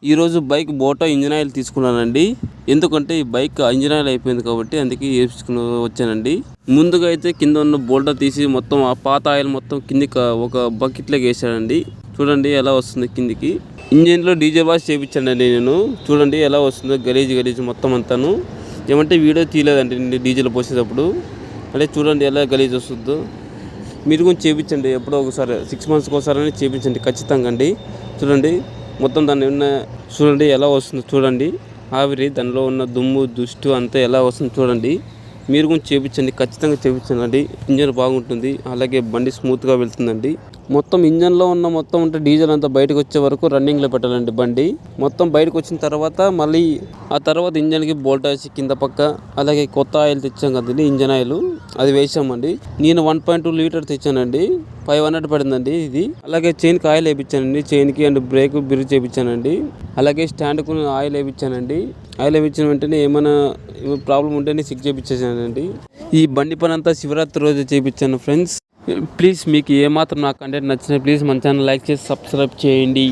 ఈరోజు bike బోటా engine oil తీసుకున్నానండి. ఎందుకంటే ఈ బైక్ ఇంజిన్ ఆయిల్ అయిపోయింది కాబట్టి అందుకే వేసుకుని వచ్చానండి. ముందుగా అయితే కింద ఉన్న బోల్టా తీసి మొత్తం ఆ పాత ఆయిల్ మొత్తం కిందికి ఒక బకెట్లోకి వేసానండి. చూడండి ఎలా వస్తుంది కిందికి. ఇంజిన్లో డీజిల్ వాష్ చేయించానండి నేను. చూడండి ఎలా వస్తుందో గలీజ్ మొత్తం అంతాను. ఏమంటే వీడియో తీయలేదండి డీజిల్ పోసేటప్పుడు. అంటే చూడండి ఎలా గలీజ్ వస్తుందో. మీరు కూడా చేయించండి ఎప్పుడో ఒకసారి 6 monthsకి ఒకసారి చేయించండి ఖచ్చితంగా అండి. చూడండి మొత్తం దాన్ని ఉన్న చూడండి ఎలా వస్తుందో చూడండి. ఆవిరి దానిలో ఉన్న దుమ్ము దుష్టు అంతా ఎలా వస్తుందో చూడండి. మీరు కూడా చేయించండి ఖచ్చితంగా చేయించండి. ఇంజన్ బాగుంటుంది, అలాగే బండి స్మూత్గా వెళ్తుందండి. మొత్తం ఇంజన్లో ఉన్న మొత్తం ఉంటే డీజిల్ అంతా బయటకు వచ్చే వరకు రన్నింగ్లో పెట్టాలండి బండి. మొత్తం బయటకు వచ్చిన తర్వాత మళ్ళీ ఆ తర్వాత ఇంజన్కి బోల్ట్ వేసి కింద పక్క, అలాగే కొత్త ఆయిల్ తెచ్చాం కదండి ఇంజన్ ఆయిల్, అది వేసామండి. నేను 1.2 లీటర్ తెచ్చానండి. 500 పడిందండి ఇది. అలాగే చైన్కి ఆయిల్ వేయించానండి. చైన్కి అండ్ బ్రేక్ బిరుగు చేయించానండి. అలాగే స్టాండ్కు ఆయిల్ వేయించానండి. ఆయిల్ వేయించిన వెంటనే ఏమైనా ప్రాబ్లం ఉంటేనే చెక్ చేయించానండి. ఈ బండి పని అంతా శివరాత్రి రోజు చేయించాను ఫ్రెండ్స్. ప్లీజ్ మీకు ఏమాత్రం నా కంటెంట్ నచ్చినా ప్లీజ్ మన ఛానల్ లైక్ చేసి సబ్స్క్రైబ్ చేయండి.